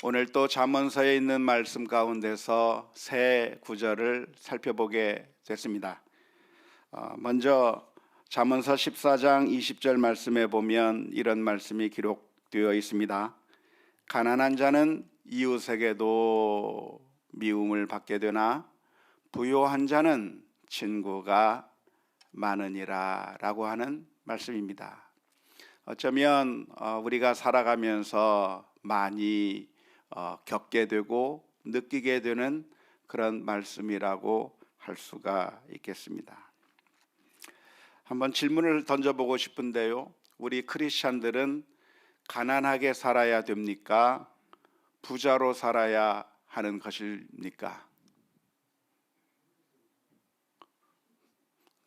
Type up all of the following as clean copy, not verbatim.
오늘 또 잠언서에 있는 말씀 가운데서 새 구절을 살펴보게 됐습니다. 먼저 잠언서 14장 20절 말씀에 보면 이런 말씀이 기록되어 있습니다. 가난한 자는 이웃에게도 미움을 받게 되나 부요한 자는 친구가 많으니라 라고 하는 말씀입니다. 어쩌면 우리가 살아가면서 많이 겪게 되고 느끼게 되는 그런 말씀이라고 할 수가 있겠습니다. 한번 질문을 던져보고 싶은데요, 우리 크리스찬들은 가난하게 살아야 됩니까? 부자로 살아야 하는 것입니까?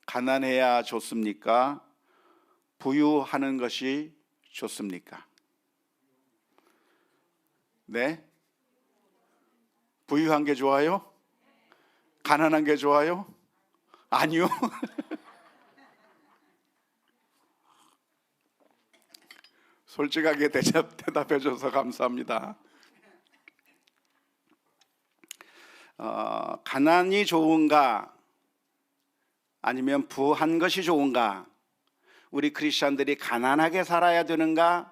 가난해야 좋습니까? 부유하는 것이 좋습니까? 네? 부유한 게 좋아요? 가난한 게 좋아요? 아니요. 솔직하게 대답해 줘서 감사합니다. 가난이 좋은가? 아니면 부한 것이 좋은가? 우리 크리스천들이 가난하게 살아야 되는가?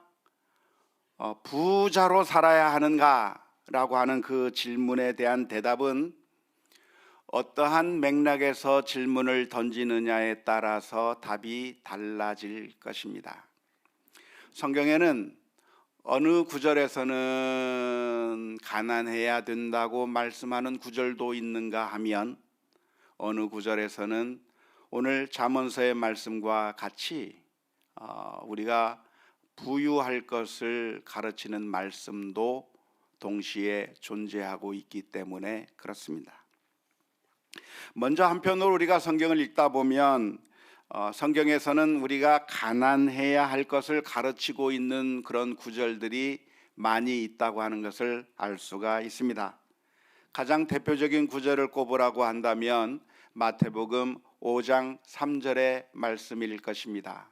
부자로 살아야 하는가? 라고 하는 그 질문에 대한 대답은 어떠한 맥락에서 질문을 던지느냐에 따라서 답이 달라질 것입니다. 성경에는 어느 구절에서는 가난해야 된다고 말씀하는 구절도 있는가 하면 어느 구절에서는 오늘 잠언서의 말씀과 같이 우리가 부유할 것을 가르치는 말씀도 동시에 존재하고 있기 때문에 그렇습니다. 먼저 한편으로 우리가 성경을 읽다 보면 성경에서는 우리가 가난해야 할 것을 가르치고 있는 그런 구절들이 많이 있다고 하는 것을 알 수가 있습니다. 가장 대표적인 구절을 꼽으라고 한다면 마태복음 5장 3절의 말씀일 것입니다.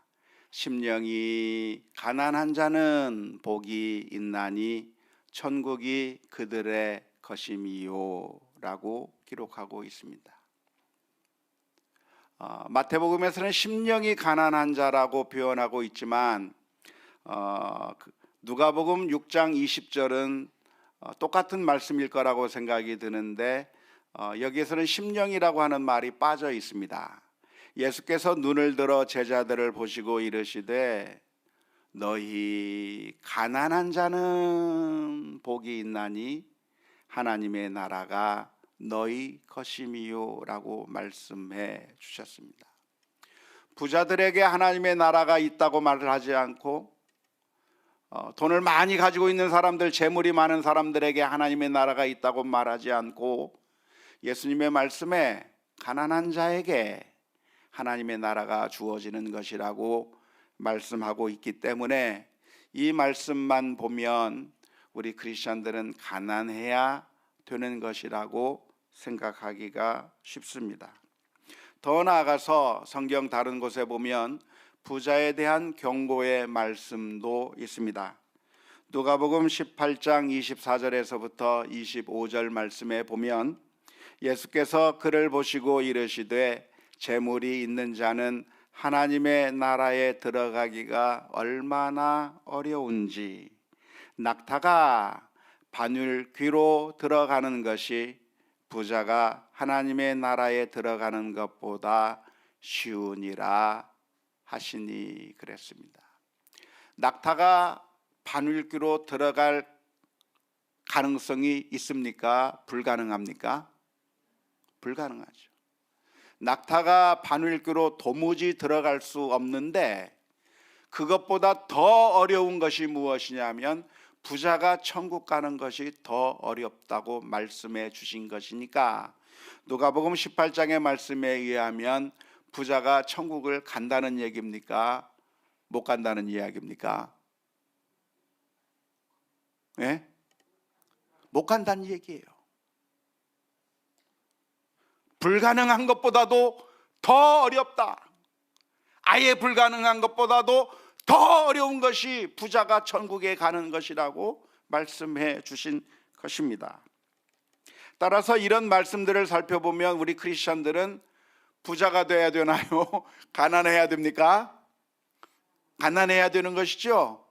심령이 가난한 자는 복이 있나니 천국이 그들의 것임이요 라고 기록하고 있습니다. 마태복음에서는 심령이 가난한 자라고 표현하고 있지만 누가복음 6장 20절은 똑같은 말씀일 거라고 생각이 드는데 여기에서는 심령이라고 하는 말이 빠져 있습니다. 예수께서 눈을 들어 제자들을 보시고 이르시되 너희 가난한 자는 복이 있나니 하나님의 나라가 너희 것임이요 라고 말씀해 주셨습니다. 부자들에게 하나님의 나라가 있다고 말을 하지 않고 돈을 많이 가지고 있는 사람들, 재물이 많은 사람들에게 하나님의 나라가 있다고 말하지 않고 예수님의 말씀에 가난한 자에게 하나님의 나라가 주어지는 것이라고 말씀하고 있기 때문에 이 말씀만 보면 우리 크리스천들은 가난해야 되는 것이라고 생각하기가 쉽습니다. 더 나아가서 성경 다른 곳에 보면 부자에 대한 경고의 말씀도 있습니다. 누가복음 18장 24절에서부터 25절 말씀에 보면 예수께서 그를 보시고 이르시되 재물이 있는 자는 하나님의 나라에 들어가기가 얼마나 어려운지 낙타가 바늘 귀로 들어가는 것이 부자가 하나님의 나라에 들어가는 것보다 쉬우니라 하시니 그랬습니다. 낙타가 바늘귀로 들어갈 가능성이 있습니까? 불가능합니까? 불가능하죠. 낙타가 바늘귀로 도무지 들어갈 수 없는데 그것보다 더 어려운 것이 무엇이냐면 부자가 천국 가는 것이 더 어렵다고 말씀해 주신 것이니까 누가복음 18장의 말씀에 의하면 부자가 천국을 간다는 얘기입니까? 못 간다는 이야기입니까? 네? 못 간다는 얘기예요. 불가능한 것보다도 더 어렵다. 아예 불가능한 것보다도 더 어려운 것이 부자가 천국에 가는 것이라고 말씀해 주신 것입니다. 따라서 이런 말씀들을 살펴보면 우리 크리스천들은 부자가 돼야 되나요? 가난해야 됩니까? 가난해야 되는 것이죠.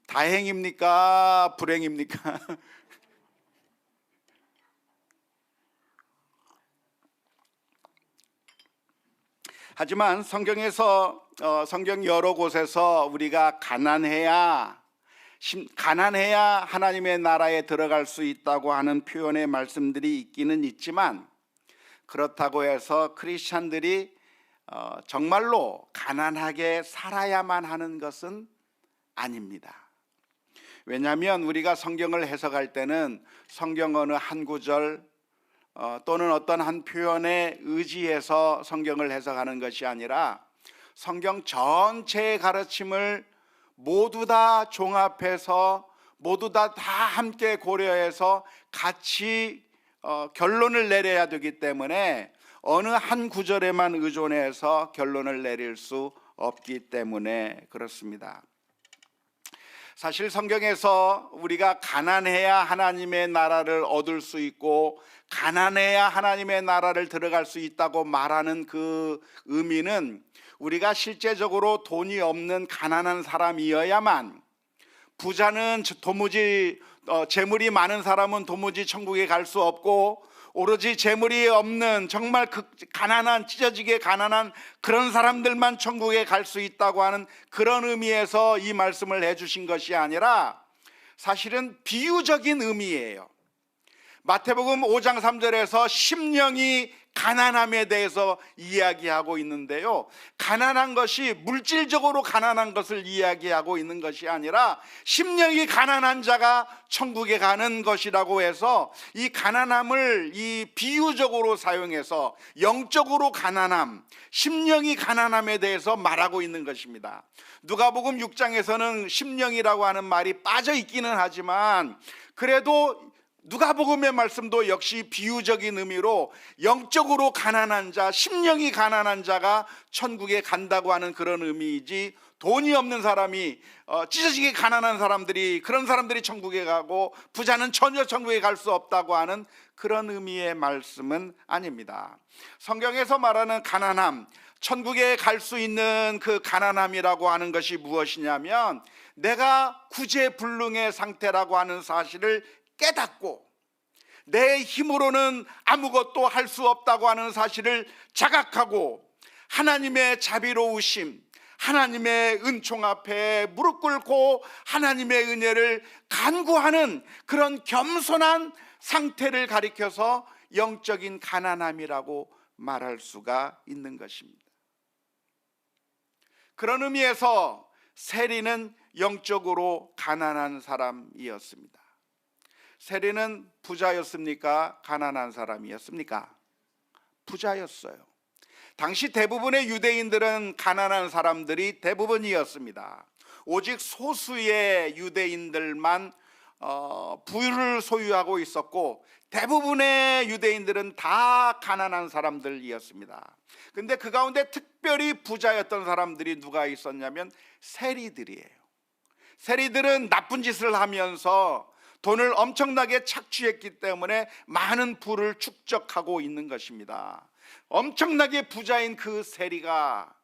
다행입니까? 불행입니까? 하지만 성경에서 성경 여러 곳에서 우리가 가난해야 하나님의 나라에 들어갈 수 있다고 하는 표현의 말씀들이 있기는 있지만, 그렇다고 해서 크리스찬들이 정말로 가난하게 살아야만 하는 것은 아닙니다. 왜냐하면 우리가 성경을 해석할 때는 성경 어느 한 구절 또는 어떤 한 표현에 의지해서 성경을 해석하는 것이 아니라 성경 전체의 가르침을 모두 다 종합해서 모두 다 함께 고려해서 같이 결론을 내려야 되기 때문에 어느 한 구절에만 의존해서 결론을 내릴 수 없기 때문에 그렇습니다. 사실 성경에서 우리가 가난해야 하나님의 나라를 얻을 수 있고 가난해야 하나님의 나라를 들어갈 수 있다고 말하는 그 의미는, 우리가 실제적으로 돈이 없는 가난한 사람이어야만, 부자는 도무지 재물이 많은 사람은 도무지 천국에 갈 수 없고, 오로지 재물이 없는 정말 가난한, 찢어지게 가난한 그런 사람들만 천국에 갈 수 있다고 하는 그런 의미에서 이 말씀을 해주신 것이 아니라 사실은 비유적인 의미예요. 마태복음 5장 3절에서 심령이 가난함에 대해서 이야기하고 있는데요, 가난한 것이 물질적으로 가난한 것을 이야기하고 있는 것이 아니라 심령이 가난한 자가 천국에 가는 것이라고 해서 이 가난함을 이 비유적으로 사용해서 영적으로 가난함, 심령이 가난함에 대해서 말하고 있는 것입니다. 누가복음 6장에서는 심령이라고 하는 말이 빠져 있기는 하지만, 그래도 누가복음의 말씀도 역시 비유적인 의미로 영적으로 가난한 자, 심령이 가난한 자가 천국에 간다고 하는 그런 의미이지, 돈이 없는 사람이 찢어지게 가난한 사람들이, 그런 사람들이 천국에 가고 부자는 전혀 천국에 갈 수 없다고 하는 그런 의미의 말씀은 아닙니다. 성경에서 말하는 가난함, 천국에 갈 수 있는 그 가난함이라고 하는 것이 무엇이냐면, 내가 구제불능의 상태라고 하는 사실을 깨닫고 내 힘으로는 아무것도 할 수 없다고 하는 사실을 자각하고 하나님의 자비로우심, 하나님의 은총 앞에 무릎 꿇고 하나님의 은혜를 간구하는 그런 겸손한 상태를 가리켜서 영적인 가난함이라고 말할 수가 있는 것입니다. 그런 의미에서 세리는 영적으로 가난한 사람이었습니다. 세리는 부자였습니까? 가난한 사람이었습니까? 부자였어요. 당시 대부분의 유대인들은 가난한 사람들이 대부분이었습니다. 오직 소수의 유대인들만 부를 소유하고 있었고, 대부분의 유대인들은 다 가난한 사람들이었습니다. 근데 그 가운데 특별히 부자였던 사람들이 누가 있었냐면 세리들이에요. 세리들은 나쁜 짓을 하면서 돈을 엄청나게 착취했기 때문에 많은 부를 축적하고 있는 것입니다. 엄청나게 부자인 그 세리가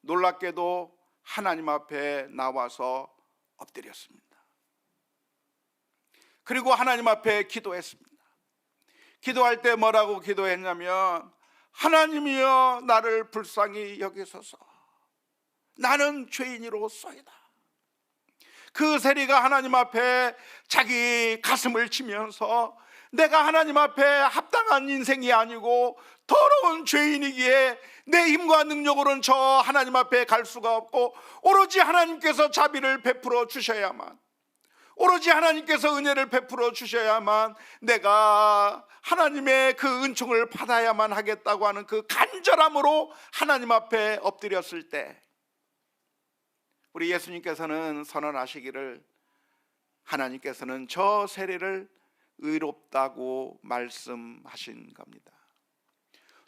놀랍게도 하나님 앞에 나와서 엎드렸습니다. 그리고 하나님 앞에 기도했습니다. 기도할 때 뭐라고 기도했냐면, 하나님이여 나를 불쌍히 여기소서, 나는 죄인이로소이다. 그 세리가 하나님 앞에 자기 가슴을 치면서, 내가 하나님 앞에 합당한 인생이 아니고 더러운 죄인이기에 내 힘과 능력으로는 저 하나님 앞에 갈 수가 없고, 오로지 하나님께서 자비를 베풀어 주셔야만, 오로지 하나님께서 은혜를 베풀어 주셔야만 내가 하나님의 그 은총을 받아야만 하겠다고 하는 그 간절함으로 하나님 앞에 엎드렸을 때, 우리 예수님께서는 선언하시기를, 하나님께서는 저 세리를 의롭다고 말씀하신 겁니다.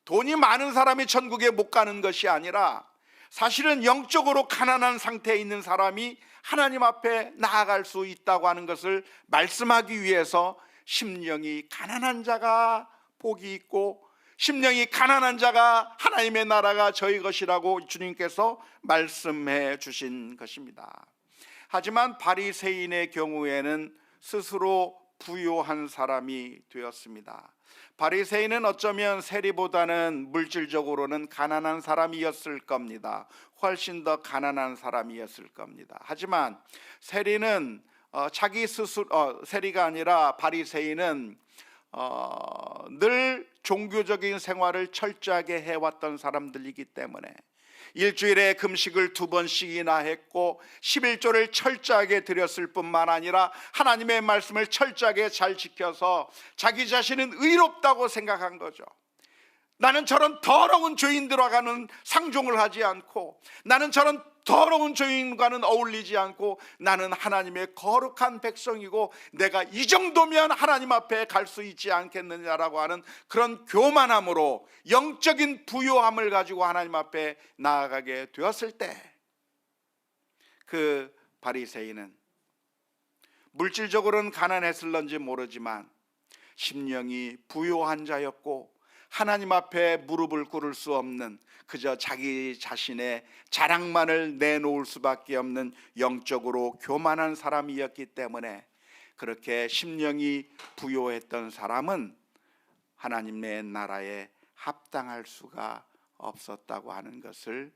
돈이 많은 사람이 천국에 못 가는 것이 아니라 사실은 영적으로 가난한 상태에 있는 사람이 하나님 앞에 나아갈 수 있다고 하는 것을 말씀하기 위해서 심령이 가난한 자가 복이 있고 심령이 가난한 자가 하나님의 나라가 저희 것이라고 주님께서 말씀해 주신 것입니다. 하지만 바리새인의 경우에는 스스로 부요한 사람이 되었습니다. 바리새인은 어쩌면 세리보다는 물질적으로는 가난한 사람이었을 겁니다. 훨씬 더 가난한 사람이었을 겁니다. 하지만 세리는 자기 스스로 세리가 아니라 바리새인은 늘 종교적인 생활을 철저하게 해왔던 사람들이기 때문에 일주일에 금식을 2번씩이나 했고 11조를 철저하게 드렸을 뿐만 아니라 하나님의 말씀을 철저하게 잘 지켜서 자기 자신은 의롭다고 생각한 거죠. 나는 저런 더러운 죄인들과는 상종을 하지 않고, 나는 저런 더러운 죄인과는 어울리지 않고, 나는 하나님의 거룩한 백성이고 내가 이 정도면 하나님 앞에 갈 수 있지 않겠느냐라고 하는 그런 교만함으로 영적인 부요함을 가지고 하나님 앞에 나아가게 되었을 때, 그 바리새인은 물질적으로는 가난했을런지 모르지만 심령이 부요한 자였고 하나님 앞에 무릎을 꿇을 수 없는, 그저 자기 자신의 자랑만을 내놓을 수밖에 없는 영적으로 교만한 사람이었기 때문에, 그렇게 심령이 부요했던 사람은 하나님의 나라에 합당할 수가 없었다고 하는 것을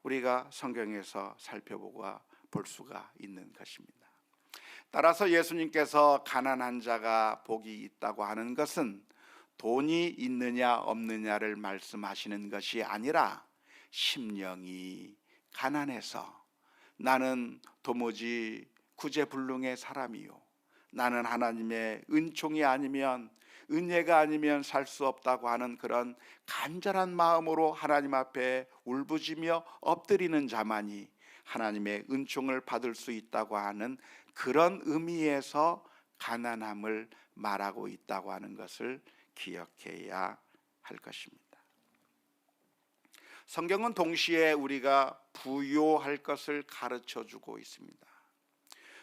우리가 성경에서 살펴보고 볼 수가 있는 것입니다. 따라서 예수님께서 가난한 자가 복이 있다고 하는 것은 돈이 있느냐 없느냐를 말씀하시는 것이 아니라 심령이 가난해서 나는 도무지 구제불능의 사람이요, 나는 하나님의 은총이 아니면, 은혜가 아니면 살 수 없다고 하는 그런 간절한 마음으로 하나님 앞에 울부짖며 엎드리는 자만이 하나님의 은총을 받을 수 있다고 하는 그런 의미에서 가난함을 말하고 있다고 하는 것을 기억해야 할 것입니다. 성경은 동시에 우리가 부요할 것을 가르쳐 주고 있습니다.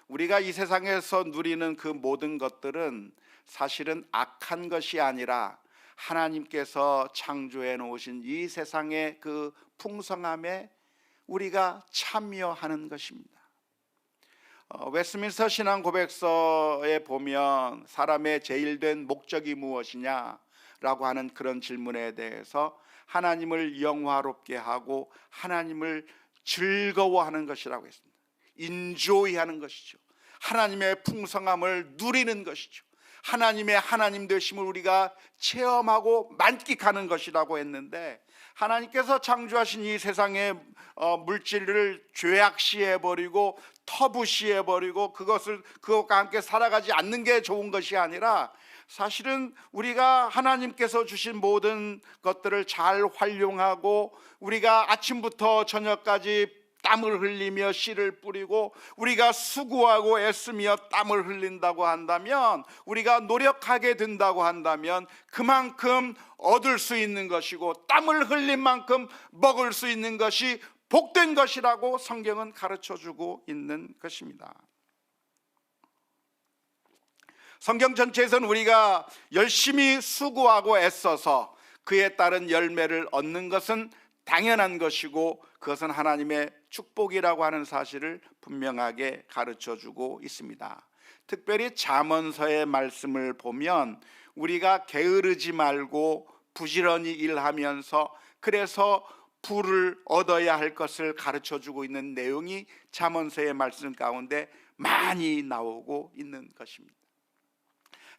우리가 이 세상에서 누리는 그 모든 것들은 사실은 악한 것이 아니라 하나님께서 창조해 놓으신 이 세상의 그 풍성함에 우리가 참여하는 것입니다. 웨스민스터 신앙 고백서에 보면 사람의 제일 된 목적이 무엇이냐라고 하는 그런 질문에 대해서 하나님을 영화롭게 하고 하나님을 즐거워하는 것이라고 했습니다. 인조이하는 것이죠. 하나님의 풍성함을 누리는 것이죠. 하나님의 하나님 되심을 우리가 체험하고 만끽하는 것이라고 했는데, 하나님께서 창조하신 이 세상의 물질을 죄악시해버리고 터부시해버리고 그것과 함께 살아가지 않는 게 좋은 것이 아니라, 사실은 우리가 하나님께서 주신 모든 것들을 잘 활용하고 우리가 아침부터 저녁까지 땀을 흘리며 씨를 뿌리고 우리가 수고하고 애쓰며 땀을 흘린다고 한다면, 우리가 노력하게 된다고 한다면 그만큼 얻을 수 있는 것이고 땀을 흘린 만큼 먹을 수 있는 것이 복된 것이라고 성경은 가르쳐주고 있는 것입니다. 성경 전체에서는 우리가 열심히 수고하고 애써서 그에 따른 열매를 얻는 것은 당연한 것이고 그것은 하나님의 축복이라고 하는 사실을 분명하게 가르쳐주고 있습니다. 특별히 잠언서의 말씀을 보면 우리가 게으르지 말고 부지런히 일하면서 그래서 부를 얻어야 할 것을 가르쳐주고 있는 내용이 잠언서의 말씀 가운데 많이 나오고 있는 것입니다.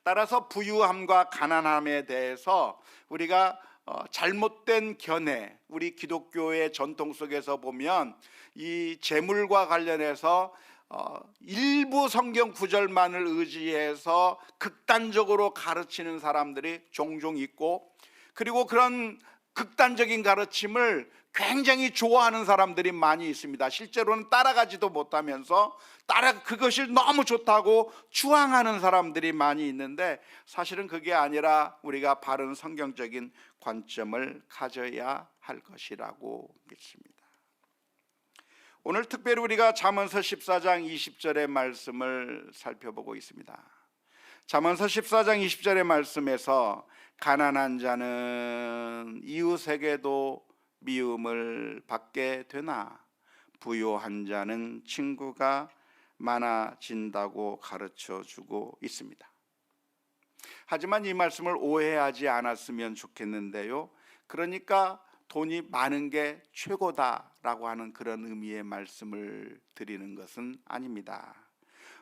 따라서 부유함과 가난함에 대해서 우리가 잘못된 견해, 우리 기독교의 전통 속에서 보면 이 재물과 관련해서 일부 성경 구절만을 의지해서 극단적으로 가르치는 사람들이 종종 있고, 그리고 그런 극단적인 가르침을 굉장히 좋아하는 사람들이 많이 있습니다. 실제로는 따라가지도 못하면서 그것이 너무 좋다고 추앙하는 사람들이 많이 있는데, 사실은 그게 아니라 우리가 바른 성경적인 관점을 가져야 할 것이라고 믿습니다. 오늘 특별히 우리가 잠언서 14장 20절의 말씀을 살펴보고 있습니다. 잠언서 14장 20절의 말씀에서 가난한 자는 이웃에게도 미움을 받게 되나 부유한 자는 친구가 많아진다고 가르쳐 주고 있습니다. 하지만 이 말씀을 오해하지 않았으면 좋겠는데요, 그러니까 돈이 많은 게 최고다라고 하는 그런 의미의 말씀을 드리는 것은 아닙니다.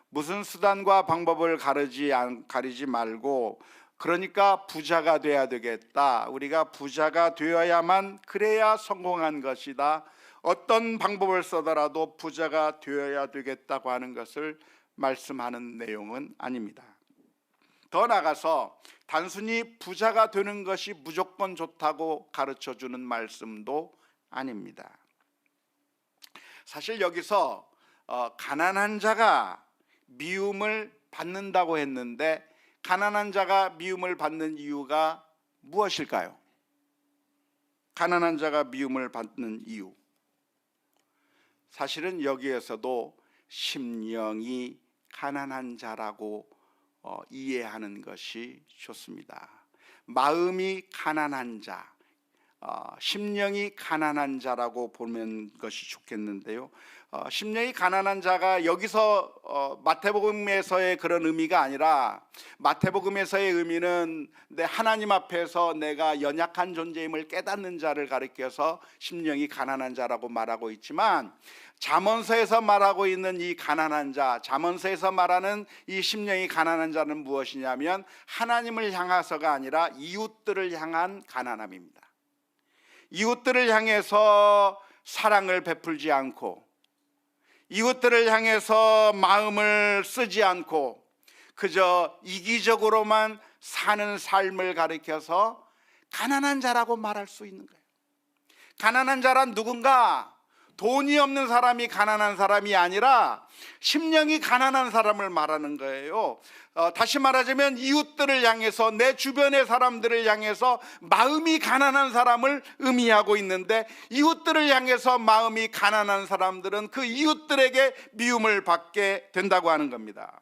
무슨 수단과 방법을 가리지 말고, 그러니까 부자가 돼야 되겠다, 우리가 부자가 되어야만 그래야 성공한 것이다, 어떤 방법을 써더라도 부자가 되어야 되겠다고 하는 것을 말씀하는 내용은 아닙니다. 더 나아가서 단순히 부자가 되는 것이 무조건 좋다고 가르쳐주는 말씀도 아닙니다. 사실 여기서 가난한 자가 미움을 받는다고 했는데, 가난한 자가 미움을 받는 이유가 무엇일까요? 가난한 자가 미움을 받는 이유, 사실은 여기에서도 심령이 가난한 자라고 이해하는 것이 좋습니다. 마음이 가난한 자, 심령이 가난한 자라고 보는 것이 좋겠는데요, 심령이 가난한 자가 여기서 마태복음에서의 그런 의미가 아니라, 마태복음에서의 의미는 하나님 앞에서 내가 연약한 존재임을 깨닫는 자를 가리켜서 심령이 가난한 자라고 말하고 있지만, 잠언서에서 말하고 있는 이 가난한 자, 잠언서에서 말하는 이 심령이 가난한 자는 무엇이냐면 하나님을 향해서가 아니라 이웃들을 향한 가난함입니다. 이웃들을 향해서 사랑을 베풀지 않고, 이웃들을 향해서 마음을 쓰지 않고 그저 이기적으로만 사는 삶을 가리켜서 가난한 자라고 말할 수 있는 거예요. 가난한 자란 누군가? 돈이 없는 사람이 가난한 사람이 아니라 심령이 가난한 사람을 말하는 거예요. 다시 말하자면 이웃들을 향해서, 내 주변의 사람들을 향해서 마음이 가난한 사람을 의미하고 있는데, 이웃들을 향해서 마음이 가난한 사람들은 그 이웃들에게 미움을 받게 된다고 하는 겁니다.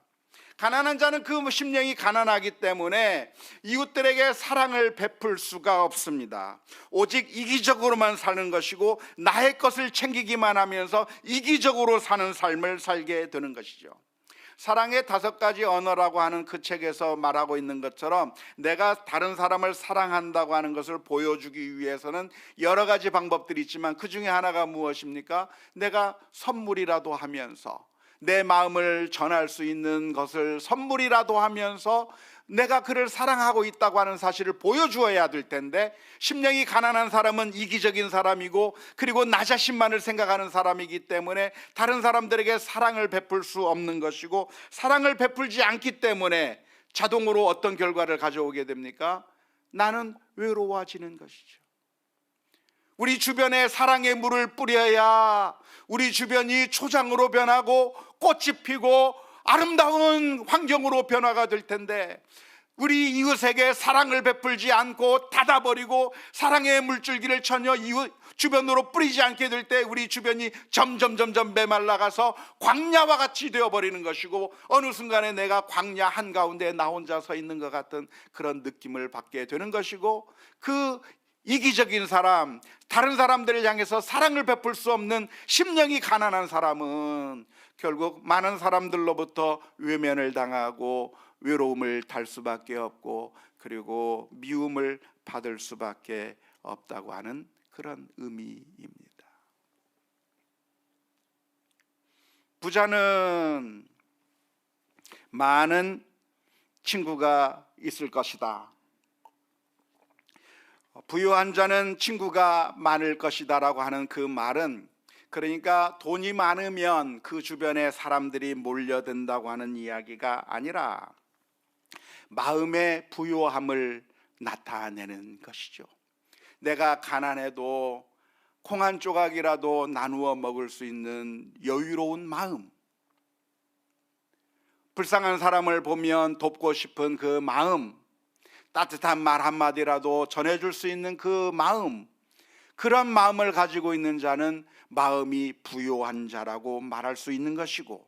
가난한 자는 그 심령이 가난하기 때문에 이웃들에게 사랑을 베풀 수가 없습니다. 오직 이기적으로만 사는 것이고, 나의 것을 챙기기만 하면서 이기적으로 사는 삶을 살게 되는 것이죠. 사랑의 5가지 언어라고 하는 그 책에서 말하고 있는 것처럼, 내가 다른 사람을 사랑한다고 하는 것을 보여주기 위해서는 여러 가지 방법들이 있지만, 그 중에 하나가 무엇입니까? 내가 선물이라도 하면서, 내 마음을 전할 수 있는 것을 선물이라도 하면서 내가 그를 사랑하고 있다고 하는 사실을 보여주어야 될 텐데, 심령이 가난한 사람은 이기적인 사람이고, 그리고 나 자신만을 생각하는 사람이기 때문에 다른 사람들에게 사랑을 베풀 수 없는 것이고, 사랑을 베풀지 않기 때문에 자동으로 어떤 결과를 가져오게 됩니까? 나는 외로워지는 것이죠. 우리 주변에 사랑의 물을 뿌려야 우리 주변이 초장으로 변하고 꽃이 피고 아름다운 환경으로 변화가 될 텐데, 우리 이웃에게 사랑을 베풀지 않고 닫아버리고 사랑의 물줄기를 전혀 이웃 주변으로 뿌리지 않게 될 때, 우리 주변이 점점 메말라가서 광야와 같이 되어버리는 것이고, 어느 순간에 내가 광야 한가운데 나 혼자 서 있는 것 같은 그런 느낌을 받게 되는 것이고, 그 이기적인 사람, 다른 사람들을 향해서 사랑을 베풀 수 없는 심령이 가난한 사람은 결국 많은 사람들로부터 외면을 당하고 외로움을 탈 수밖에 없고, 그리고 미움을 받을 수밖에 없다고 하는 그런 의미입니다. 부자는 많은 친구가 있을 것이다, 부유한 자는 친구가 많을 것이다 라고 하는 그 말은, 그러니까 돈이 많으면 그 주변에 사람들이 몰려든다고 하는 이야기가 아니라 마음의 부유함을 나타내는 것이죠. 내가 가난해도 콩 한 조각이라도 나누어 먹을 수 있는 여유로운 마음, 불쌍한 사람을 보면 돕고 싶은 그 마음, 따뜻한 말 한마디라도 전해줄 수 있는 그 마음, 그런 마음을 가지고 있는 자는 마음이 부요한 자라고 말할 수 있는 것이고,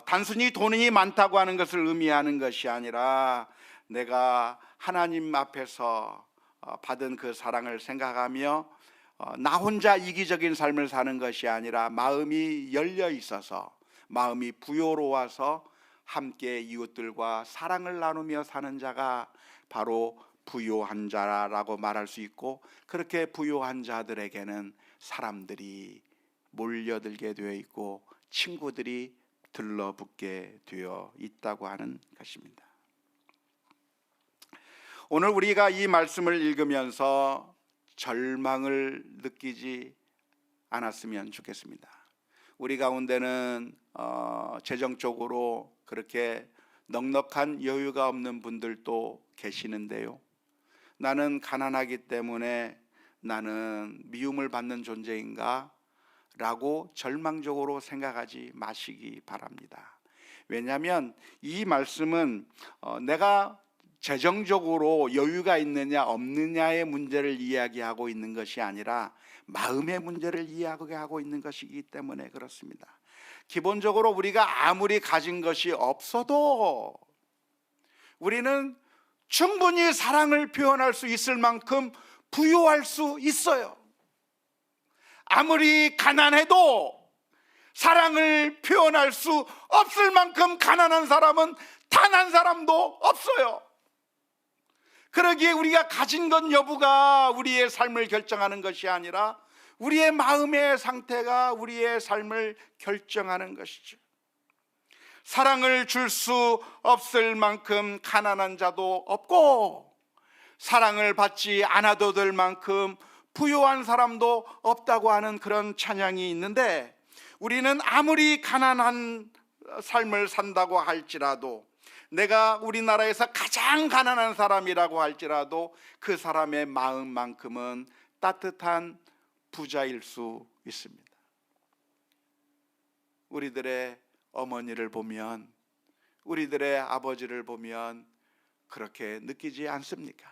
단순히 돈이 많다고 하는 것을 의미하는 것이 아니라 내가 하나님 앞에서 받은 그 사랑을 생각하며 나 혼자 이기적인 삶을 사는 것이 아니라 마음이 열려 있어서, 마음이 부요로워서 함께 이웃들과 사랑을 나누며 사는 자가 바로 부요한 자라고 말할 수 있고, 그렇게 부요한 자들에게는 사람들이 몰려들게 되어 있고 친구들이 들러붙게 되어 있다고 하는 것입니다. 오늘 우리가 이 말씀을 읽으면서 절망을 느끼지 않았으면 좋겠습니다. 우리 가운데는 재정적으로 그렇게 넉넉한 여유가 없는 분들도 계시는데요, 나는 가난하기 때문에 나는 미움을 받는 존재인가? 라고 절망적으로 생각하지 마시기 바랍니다. 왜냐하면 이 말씀은 내가 재정적으로 여유가 있느냐 없느냐의 문제를 이야기하고 있는 것이 아니라 마음의 문제를 이야기하고 있는 것이기 때문에 그렇습니다. 기본적으로 우리가 아무리 가진 것이 없어도 우리는 충분히 사랑을 표현할 수 있을 만큼 부유할 수 있어요. 아무리 가난해도 사랑을 표현할 수 없을 만큼 가난한 사람은 단 한 사람도 없어요. 그러기에 우리가 가진 것 여부가 우리의 삶을 결정하는 것이 아니라 우리의 마음의 상태가 우리의 삶을 결정하는 것이죠. 사랑을 줄 수 없을 만큼 가난한 자도 없고, 사랑을 받지 않아도 될 만큼 부유한 사람도 없다고 하는 그런 찬양이 있는데, 우리는 아무리 가난한 삶을 산다고 할지라도, 내가 우리나라에서 가장 가난한 사람이라고 할지라도 그 사람의 마음만큼은 따뜻한 부자일 수 있습니다. 우리들의 어머니를 보면, 우리들의 아버지를 보면 그렇게 느끼지 않습니까?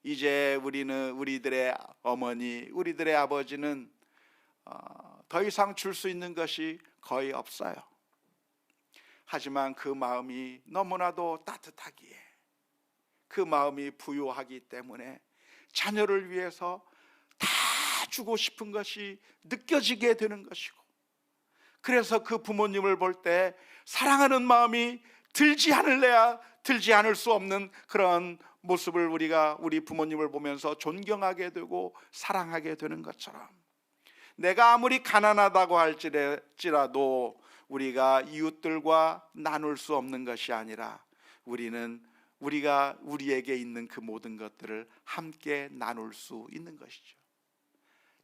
이제 우리들의 어머니, 우리들의 아버지는 더 이상 줄 수 있는 것이 거의 없어요. 하지만 그 마음이 너무나도 따뜻하기에, 그 마음이 부유하기 때문에 자녀를 위해서 다 주고 싶은 것이 느껴지게 되는 것이고, 그래서 그 부모님을 볼 때 사랑하는 마음이 들지 않을래야 들지 않을 수 없는 그런 모습을 우리 부모님을 보면서 존경하게 되고 사랑하게 되는 것처럼, 내가 아무리 가난하다고 할지라도 우리가 이웃들과 나눌 수 없는 것이 아니라 우리에게 있는 그 모든 것들을 함께 나눌 수 있는 것이죠.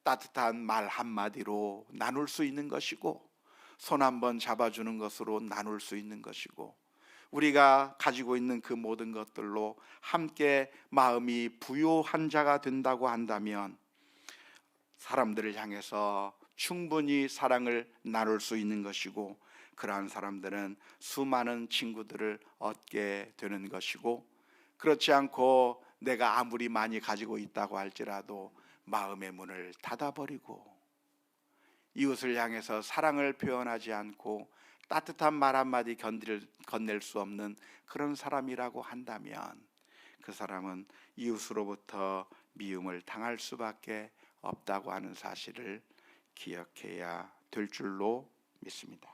따뜻한 말 한마디로 나눌 수 있는 것이고, 손 한번 잡아주는 것으로 나눌 수 있는 것이고, 우리가 가지고 있는 그 모든 것들로 함께 마음이 부요한 자가 된다고 한다면 사람들을 향해서 충분히 사랑을 나눌 수 있는 것이고, 그러한 사람들은 수많은 친구들을 얻게 되는 것이고, 그렇지 않고 내가 아무리 많이 가지고 있다고 할지라도 마음의 문을 닫아버리고 이웃을 향해서 사랑을 표현하지 않고 따뜻한 말 한마디 건넬 수 없는 그런 사람이라고 한다면, 그 사람은 이웃으로부터 미움을 당할 수밖에 없다고 하는 사실을 기억해야 될 줄로 믿습니다.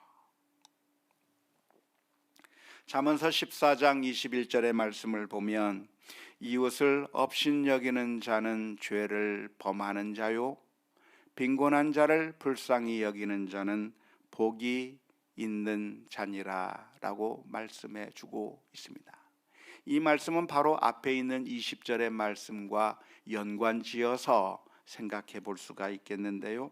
잠언서 14장 21절의 말씀을 보면, 이웃을 업신여기는 자는 죄를 범하는 자요, 빈곤한 자를 불쌍히 여기는 자는 복이 있는 자니라 라고 말씀해 주고 있습니다. 이 말씀은 바로 앞에 있는 20절의 말씀과 연관지어서 생각해 볼 수가 있겠는데요,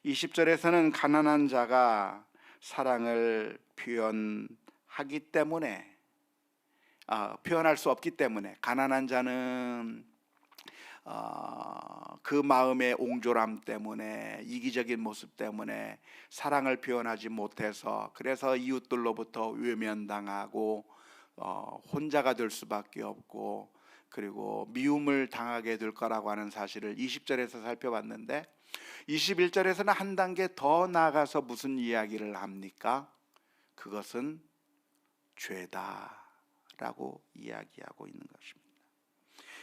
20절에서는 가난한 자가 사랑을 표현하기 때문에 표현할 수 없기 때문에, 가난한 자는 그 마음의 옹졸함 때문에, 이기적인 모습 때문에 사랑을 표현하지 못해서, 그래서 이웃들로부터 외면당하고 혼자가 될 수밖에 없고, 그리고 미움을 당하게 될 거라고 하는 사실을 20절에서 살펴봤는데, 21절에서는 한 단계 더 나아가서 무슨 이야기를 합니까? 그것은 죄다라고 이야기하고 있는 것입니다.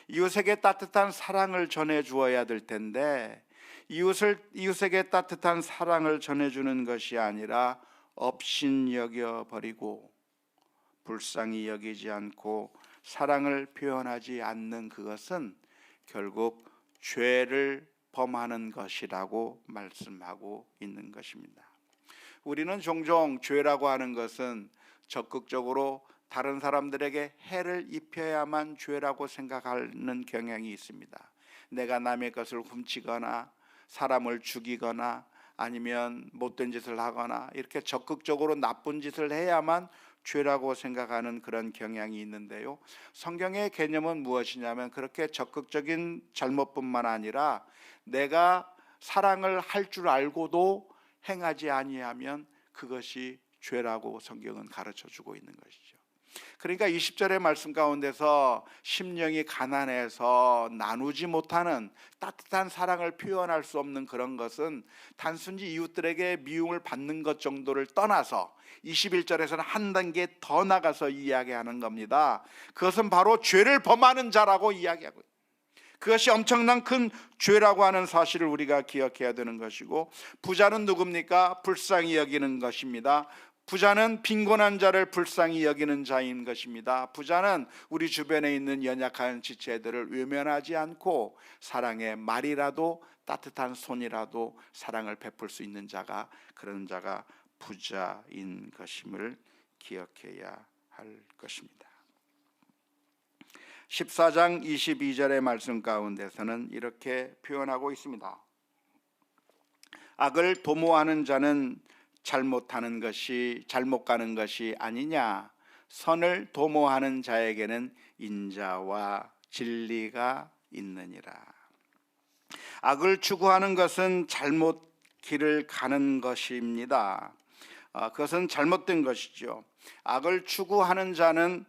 이웃에게 따뜻한 사랑을 전해 주어야 될 텐데 이웃에게 따뜻한 사랑을 전해주는 것이 아니라 업신여겨 버리고 불쌍히 여기지 않고 사랑을 표현하지 않는 그것은 결국 죄를 범하는 것이라고 말씀하고 있는 것입니다. 우리는 종종 죄라고 하는 것은 적극적으로 다른 사람들에게 해를 입혀야만 죄라고 생각하는 경향이 있습니다. 내가 남의 것을 훔치거나 사람을 죽이거나 아니면 못된 짓을 하거나 이렇게 적극적으로 나쁜 짓을 해야만 죄라고 생각하는 그런 경향이 있는데요, 성경의 개념은 무엇이냐면 그렇게 적극적인 잘못뿐만 아니라 내가 사랑을 할 줄 알고도 행하지 아니하면 그것이 죄라고 성경은 가르쳐 주고 있는 것이죠. 그러니까 20절의 말씀 가운데서 심령이 가난해서 나누지 못하는 따뜻한 사랑을 표현할 수 없는 그런 것은 단순히 이웃들에게 미움을 받는 것 정도를 떠나서 21절에서는 한 단계 더 나가서 이야기하는 겁니다. 그것은 바로 죄를 범하는 자라고 이야기하고 있습니다. 그것이 엄청난 큰 죄라고 하는 사실을 우리가 기억해야 되는 것이고, 부자는 누굽니까? 불쌍히 여기는 것입니다. 부자는 빈곤한 자를 불쌍히 여기는 자인 것입니다. 부자는 우리 주변에 있는 연약한 지체들을 외면하지 않고 사랑의 말이라도 따뜻한 손이라도 사랑을 베풀 수 있는 자가, 그런 자가 부자인 것임을 기억해야 할 것입니다. 14장 22절의 말씀 가운데서는 이렇게 표현하고 있습니다. 악을 도모하는 자는 잘못 가는 것이 아니냐. 선을 도모하는 자에게는 인자와 진리가 있느니라. 악을 추구하는 것은 잘못 길을 가는 것입니다. 그것은 잘못된 것이죠. 악을 추구하는 자는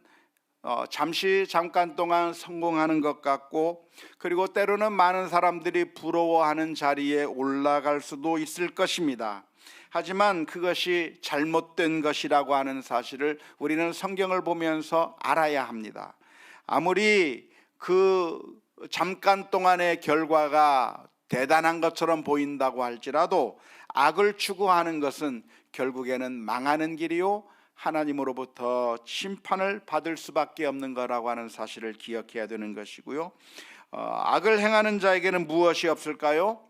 잠깐 동안 성공하는 것 같고, 그리고 때로는 많은 사람들이 부러워하는 자리에 올라갈 수도 있을 것입니다. 하지만 그것이 잘못된 것이라고 하는 사실을 우리는 성경을 보면서 알아야 합니다. 아무리 그 잠깐 동안의 결과가 대단한 것처럼 보인다고 할지라도 악을 추구하는 것은 결국에는 망하는 길이요 하나님으로부터 심판을 받을 수밖에 없는 거라고 하는 사실을 기억해야 되는 것이고요. 악을 행하는 자에게는 무엇이 없을까요?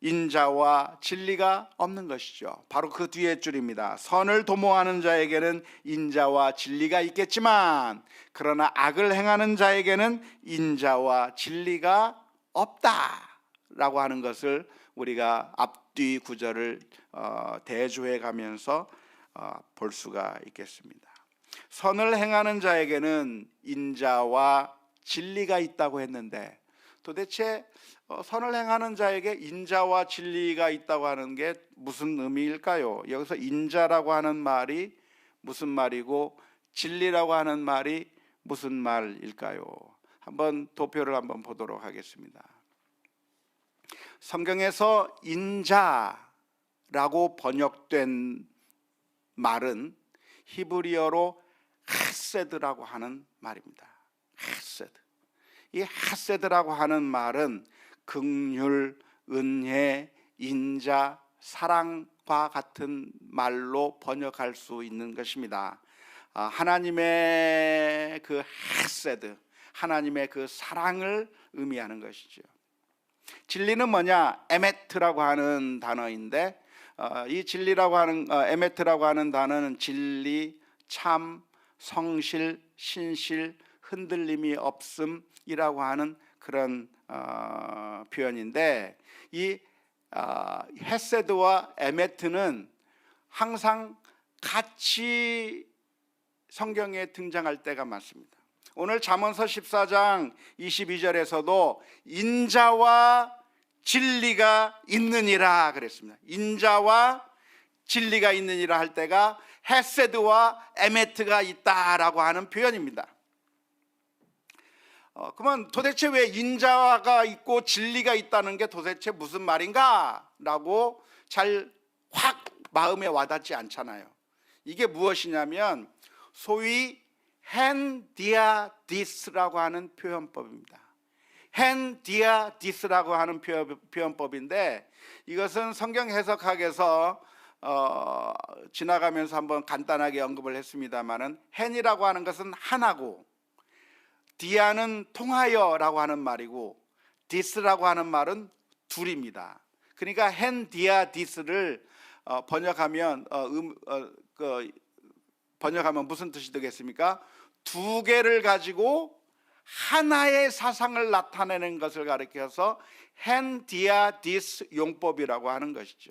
인자와 진리가 없는 것이죠. 바로 그 뒤에 줄입니다. 선을 도모하는 자에게는 인자와 진리가 있겠지만 그러나 악을 행하는 자에게는 인자와 진리가 없다라고 하는 것을 우리가 앞뒤 구절을 대조해 가면서 볼 수가 있겠습니다. 선을 행하는 자에게는 인자와 진리가 있다고 했는데, 도대체 선을 행하는 자에게 인자와 진리가 있다고 하는 게 무슨 의미일까요? 여기서 인자라고 하는 말이 무슨 말이고 진리라고 하는 말이 무슨 말일까요? 한번 도표를 한번 보도록 하겠습니다. 성경에서 인자라고 번역된 말은 히브리어로 하세드라고 하는 말입니다. 하세드. 이 하세드라고 하는 말은 긍휼, 은혜, 인자, 사랑과 같은 말로 번역할 수 있는 것입니다. 하나님의 그 하세드, 하나님의 그 사랑을 의미하는 것이죠. 진리는 뭐냐? 에메트라고 하는 단어인데, 이 진리라고 하는 에메트라고 하는 단어는 진리, 참, 성실, 신실, 흔들림이 없음이라고 하는 그런 표현인데, 이 헤세드와 에메트는 항상 같이 성경에 등장할 때가 많습니다. 오늘 잠언서 14장 22절에서도 인자와 진리가 있느니라 그랬습니다. 인자와 진리가 있느니라 할 때가 헤세드와 에메트가 있다라고 하는 표현입니다. 그러면 도대체 왜 인자가 있고 진리가 있다는 게 도대체 무슨 말인가? 라고 잘 확 마음에 와닿지 않잖아요. 이게 무엇이냐면 소위 hen dia this라고 하는 표현법입니다. hen dia this라고 하는 표현법인데, 이것은 성경 해석학에서 지나가면서 한번 간단하게 언급을 했습니다마는, hen이라고 하는 것은 하나고 dia는 통하여라고 하는 말이고 this라고 하는 말은 둘입니다. 그러니까 hen dia this를 번역하면 무슨 뜻이 되겠습니까? 두 개를 가지고 하나의 사상을 나타내는 것을 가리켜서 hen dia this 용법이라고 하는 것이죠.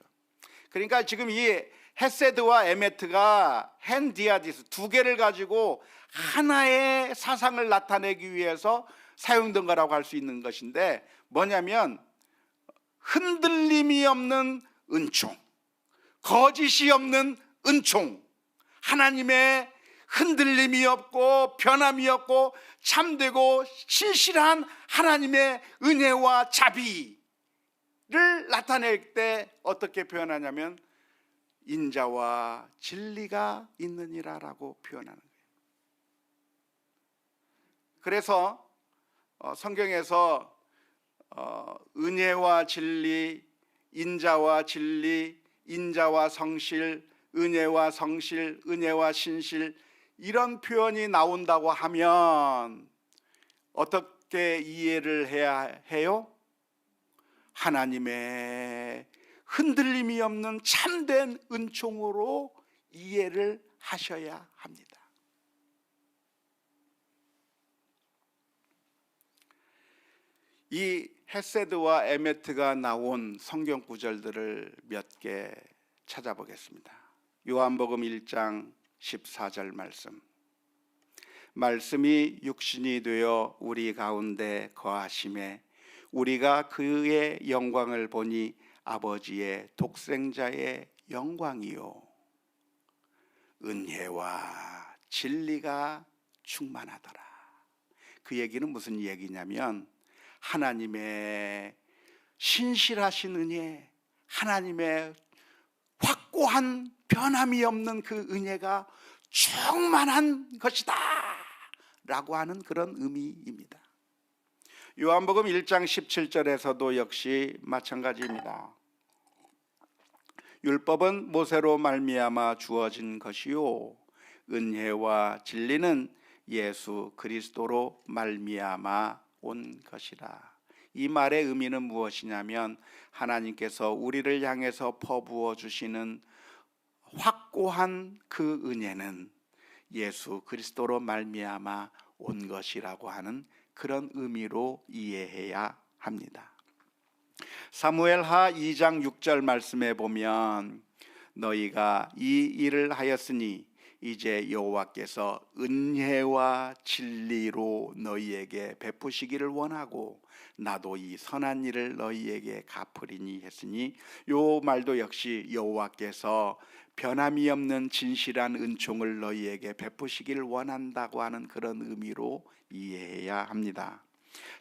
그러니까 지금 이 헤세드와 에메트가 hen dia this 두 개를 가지고 하나의 사상을 나타내기 위해서 사용된 거라고 할 수 있는 것인데, 뭐냐면 흔들림이 없는 은총, 거짓이 없는 은총, 하나님의 흔들림이 없고 변함이 없고 참되고 신실한 하나님의 은혜와 자비를 나타낼 때 어떻게 표현하냐면 인자와 진리가 있느니라라고 표현하는 거예요. 그래서 성경에서 은혜와 진리, 인자와 진리, 인자와 성실, 은혜와 성실, 은혜와 신실, 이런 표현이 나온다고 하면 어떻게 이해를 해야 해요? 하나님의 흔들림이 없는 참된 은총으로 이해를 하셔야 합니다. 이 헤세드와 에메트가 나온 성경 구절들을 몇 개 찾아보겠습니다. 요한복음 1장 14절 말씀. 말씀이 육신이 되어 우리 가운데 거하심에 우리가 그의 영광을 보니 아버지의 독생자의 영광이요 은혜와 진리가 충만하더라. 그 얘기는 무슨 얘기냐면 하나님의 신실하신 은혜, 하나님의 확고한 변함이 없는 그 은혜가 충만한 것이다 라고 하는 그런 의미입니다. 요한복음 1장 17절에서도 역시 마찬가지입니다. 율법은 모세로 말미암아 주어진 것이요 은혜와 진리는 예수 그리스도로 말미암아 온 것이라. 이 말의 의미는 무엇이냐면 하나님께서 우리를 향해서 퍼부어 주시는 확고한 그 은혜는 예수 그리스도로 말미암아 온 것이라고 하는 그런 의미로 이해해야 합니다. 사무엘하 2장 6절 말씀에 보면 너희가 이 일을 하였으니 이제 여호와께서 은혜와 진리로 너희에게 베푸시기를 원하고 나도 이 선한 일을 너희에게 갚으리니 했으니, 요 말도 역시 여호와께서 변함이 없는 진실한 은총을 너희에게 베푸시기를 원한다고 하는 그런 의미로 이해해야 합니다.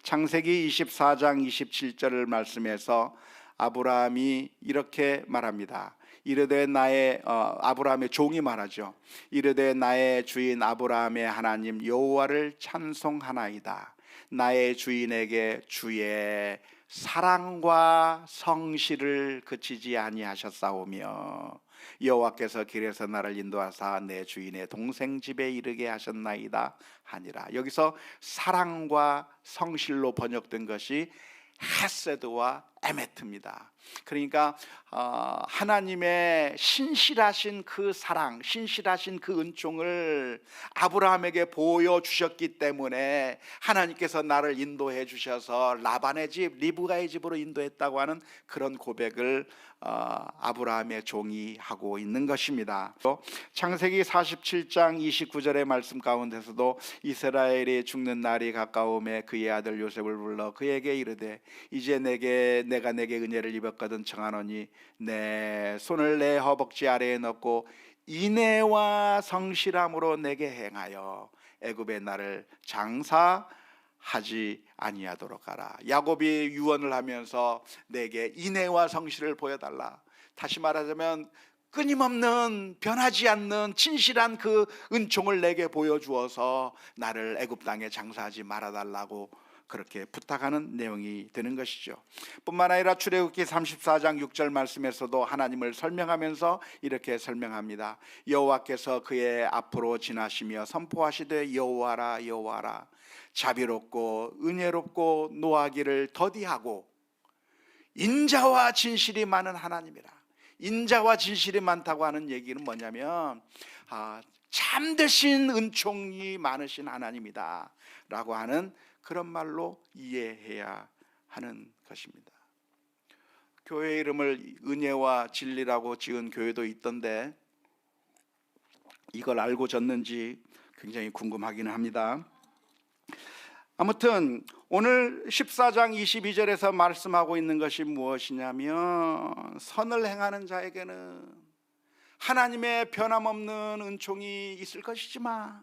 창세기 24장 27절을 말씀해서 아브라함이 이렇게 말합니다. 이르되 나의 아브라함의 종이 말하죠. 이르되 나의 주인 아브라함의 하나님 여호와를 찬송하나이다. 나의 주인에게 주의 사랑과 성실을 그치지 아니하셨사오며 여호와께서 길에서 나를 인도하사 내 주인의 동생 집에 이르게 하셨나이다 하니라. 여기서 사랑과 성실로 번역된 것이 헤세드와 에메트입니다. 그러니까 하나님의 신실하신 그 사랑, 신실하신 그 은총을 아브라함에게 보여주셨기 때문에 하나님께서 나를 인도해 주셔서 라반의 집, 리브가의 집으로 인도했다고 하는 그런 고백을 아브라함의 종이 하고 있는 것입니다. 또 창세기 47장 29절의 말씀 가운데서도 이스라엘이 죽는 날이 가까움에 그의 아들 요셉을 불러 그에게 이르되 이제 내가 내게 은혜를 입었거든 청하노니 내 손을 내 허벅지 아래에 넣고 인애와 성실함으로 내게 행하여 애굽의 나를 장사하게 하지 아니하도록 하라. 야곱이 유언을 하면서 내게 인애와 성실을 보여달라. 다시 말하자면 끊임없는 변하지 않는 진실한 그 은총을 내게 보여주어서 나를 애굽 땅에 장사하지 말아달라고 그렇게 부탁하는 내용이 되는 것이죠. 뿐만 아니라 출애굽기 34장 6절 말씀에서도 하나님을 설명하면서 이렇게 설명합니다. 여호와께서 그의 앞으로 지나시며 선포하시되 여호와라 여호와라 자비롭고 은혜롭고 노하기를 더디하고 인자와 진실이 많은 하나님이라. 인자와 진실이 많다고 하는 얘기는 뭐냐면 참되신 은총이 많으신 하나님이다 라고 하는 그런 말로 이해해야 하는 것입니다. 교회 이름을 은혜와 진리라고 지은 교회도 있던데 이걸 알고 졌는지 굉장히 궁금하기는 합니다. 아무튼 오늘 14장 22절에서 말씀하고 있는 것이 무엇이냐면 선을 행하는 자에게는 하나님의 변함없는 은총이 있을 것이지만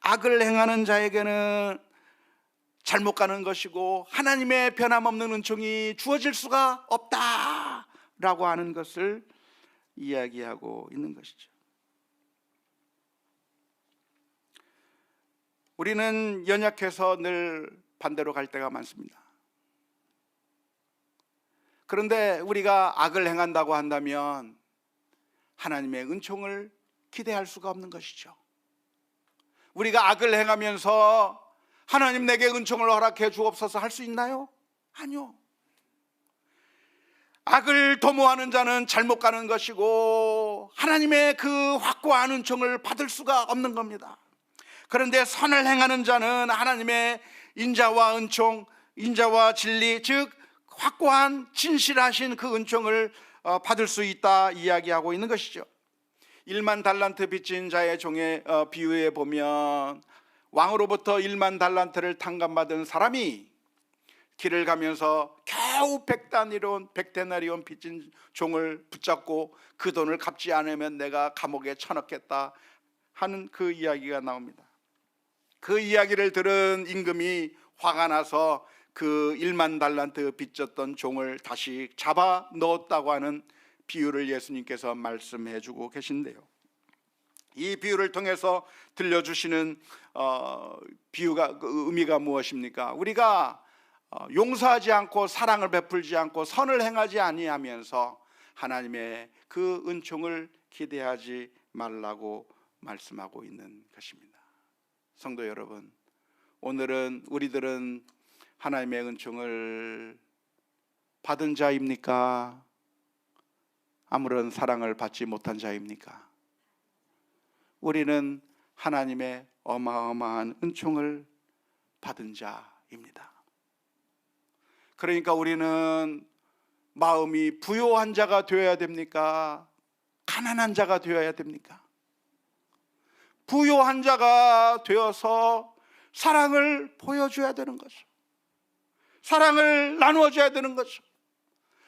악을 행하는 자에게는 잘못 가는 것이고 하나님의 변함없는 은총이 주어질 수가 없다라고 하는 것을 이야기하고 있는 것이죠. 우리는 연약해서 늘 반대로 갈 때가 많습니다. 그런데 우리가 악을 행한다고 한다면 하나님의 은총을 기대할 수가 없는 것이죠. 우리가 악을 행하면서 하나님 내게 은총을 허락해 주옵소서 할 수 있나요? 아니요. 악을 도모하는 자는 잘못 가는 것이고 하나님의 그 확고한 은총을 받을 수가 없는 겁니다. 그런데 선을 행하는 자는 하나님의 인자와 은총, 인자와 진리, 즉 확고한 진실하신 그 은총을 받을 수 있다 이야기하고 있는 것이죠. 1만 달란트 빚진 자의 종의 비유에 보면 왕으로부터 1만 달란트를 탕감받은 사람이 길을 가면서 겨우 100데나리온 빚진 종을 붙잡고 그 돈을 갚지 않으면 내가 감옥에 쳐넣겠다 하는 그 이야기가 나옵니다. 그 이야기를 들은 임금이 화가 나서 그 1만 달란트 빚졌던 종을 다시 잡아 넣었다고 하는 비유를 예수님께서 말씀해 주고 계신데요. 이 비유를 통해서 들려주시는 비유가 의미가 무엇입니까? 우리가 용서하지 않고 사랑을 베풀지 않고 선을 행하지 아니하면서 하나님의 그 은총을 기대하지 말라고 말씀하고 있는 것입니다. 성도 여러분, 오늘은 우리들은 하나님의 은총을 받은 자입니까? 아무런 사랑을 받지 못한 자입니까? 우리는 하나님의 어마어마한 은총을 받은 자입니다. 그러니까 우리는 마음이 부요한 자가 되어야 됩니까? 가난한 자가 되어야 됩니까? 부요한 자가 되어서 사랑을 보여줘야 되는 거죠. 사랑을 나누어줘야 되는 거죠.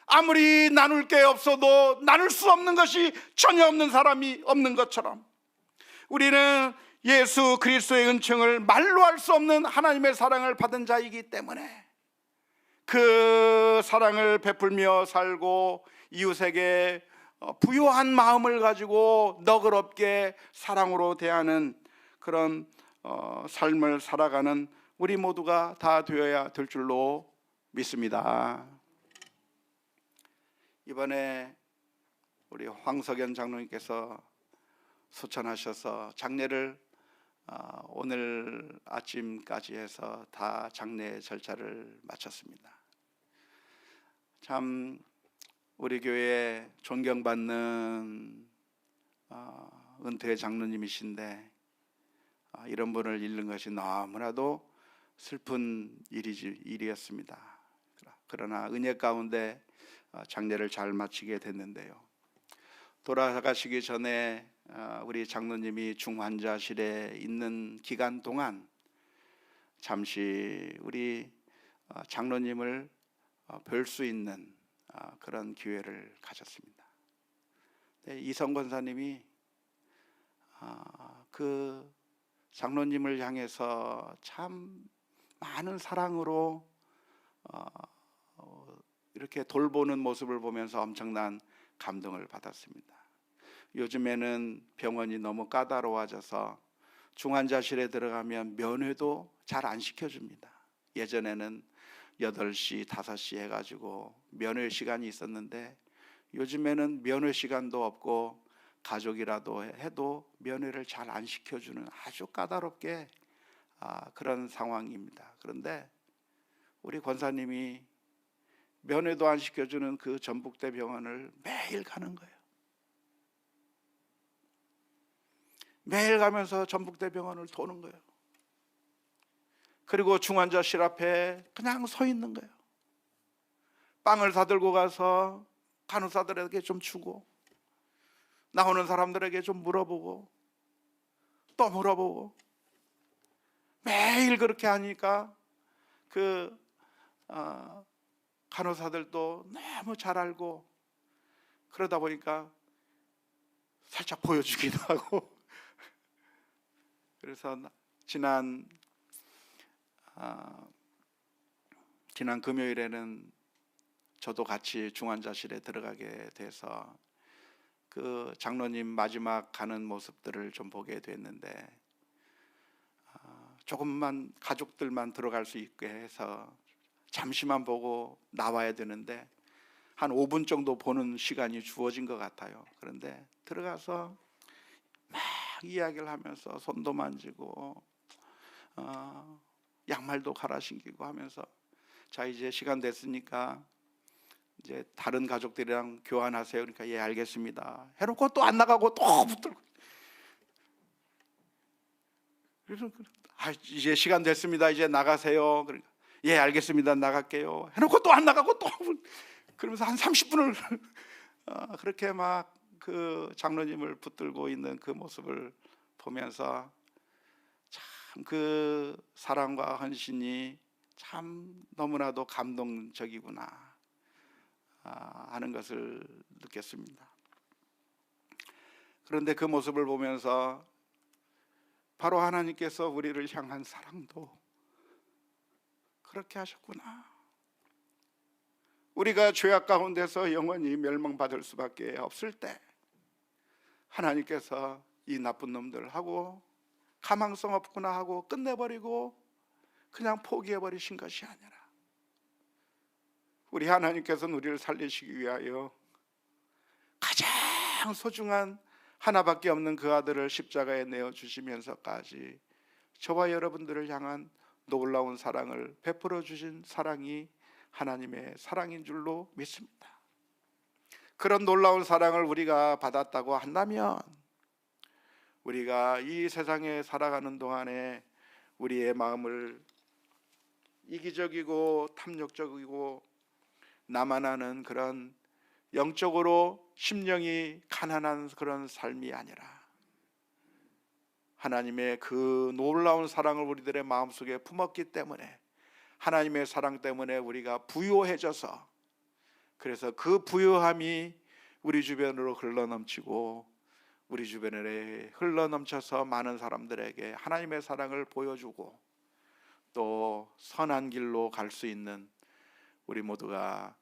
아무리 나눌 게 없어도 나눌 수 없는 것이 전혀 없는 사람이 없는 것처럼 우리는 예수 그리스도의 은총을 말로 할 수 없는 하나님의 사랑을 받은 자이기 때문에 그 사랑을 베풀며 살고 이웃에게 부요한 마음을 가지고 너그럽게 사랑으로 대하는 그런 삶을 살아가는 우리 모두가 다 되어야 될 줄로 믿습니다. 이번에 우리 황석연 장로님께서 소천하셔서 장례를 오늘 아침까지 해서 다 장례 절차를 마쳤습니다. 참 우리 교회에 존경받는 은퇴 장로님이신데 이런 분을 잃는 것이 너무나도 슬픈 일이었습니다. 그러나 은혜 가운데 장례를 잘 마치게 됐는데요. 돌아가시기 전에 우리 장로님이 중환자실에 있는 기간 동안 잠시 우리 장로님을 뵐 수 있는 그런 기회를 가졌습니다. 이성 권사님이 그 장로님을 향해서 참 많은 사랑으로 이렇게 돌보는 모습을 보면서 엄청난 감동을 받았습니다. 요즘에는 병원이 너무 까다로워져서 중환자실에 들어가면 면회도 잘 안 시켜줍니다. 예전에는 8시, 5시 해가지고 면회 시간이 있었는데 요즘에는 면회 시간도 없고 가족이라도 해도 면회를 잘 안 시켜주는 아주 까다롭게 그런 상황입니다. 그런데 우리 권사님이 면회도 안 시켜주는 그 전북대 병원을 매일 가는 거예요. 매일 가면서 전북대 병원을 도는 거예요. 그리고 중환자실 앞에 그냥 서 있는 거예요. 빵을 사들고 가서 간호사들에게 좀 주고 나오는 사람들에게 좀 물어보고 또 물어보고 매일 그렇게 하니까 그 간호사들도 너무 잘 알고 그러다 보니까 살짝 보여주기도 하고 그래서 지난 금요일에는 저도 같이 중환자실에 들어가게 돼서 그 장로님 마지막 가는 모습들을 좀 보게 됐는데 조금만 가족들만 들어갈 수 있게 해서 잠시만 보고 나와야 되는데 한 5분 정도 보는 시간이 주어진 것 같아요. 그런데 들어가서 막 이야기를 하면서 손도 만지고 양말도 갈아 신기고 하면서 자 이제 시간 됐으니까 이제 다른 가족들이랑 교환하세요. 그러니까 예 알겠습니다 해놓고 또 안 나가고 또 붙들고 그래서 이제 시간 됐습니다 이제 나가세요. 그러니까 예 알겠습니다 나갈게요 해놓고 또 안 나가고 또 그러면서 한 30분을 그렇게 막 그 장로님을 붙들고 있는 그 모습을 보면서 참 그 사랑과 헌신이 참 너무나도 감동적이구나 하는 것을 느꼈습니다. 그런데 그 모습을 보면서 바로 하나님께서 우리를 향한 사랑도 그렇게 하셨구나. 우리가 죄악 가운데서 영원히 멸망받을 수밖에 없을 때 하나님께서 이 나쁜 놈들하고 가망성 없구나 하고 끝내버리고 그냥 포기해버리신 것이 아니라 우리 하나님께서는 우리를 살리시기 위하여 가장 소중한 하나밖에 없는 그 아들을 십자가에 내어주시면서까지 저와 여러분들을 향한 놀라운 사랑을 베풀어 주신 사랑이 하나님의 사랑인 줄로 믿습니다. 그런 놀라운 사랑을 우리가 받았다고 한다면 우리가 이 세상에 살아가는 동안에 우리의 마음을 이기적이고 탐욕적이고 나만 아는 그런 영적으로 심령이 가난한 그런 삶이 아니라 하나님의 그 놀라운 사랑을 우리들의 마음속에 품었기 때문에 하나님의 사랑 때문에 우리가 부유해져서 그래서 그 부유함이 우리 주변으로 흘러넘치고 우리 주변에 흘러넘쳐서 많은 사람들에게 하나님의 사랑을 보여주고 또 선한 길로 갈 수 있는 우리 모두가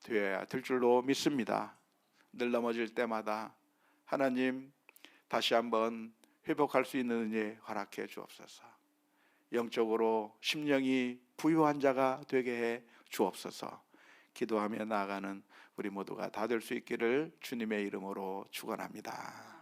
되어야 될 줄로 믿습니다. 늘 넘어질 때마다 하나님 다시 한번 회복할 수 있는 은혜 허락해 주옵소서. 영적으로 심령이 부유한 자가 되게 해 주옵소서. 기도하며 나아가는 우리 모두가 다 될 수 있기를 주님의 이름으로 축원합니다.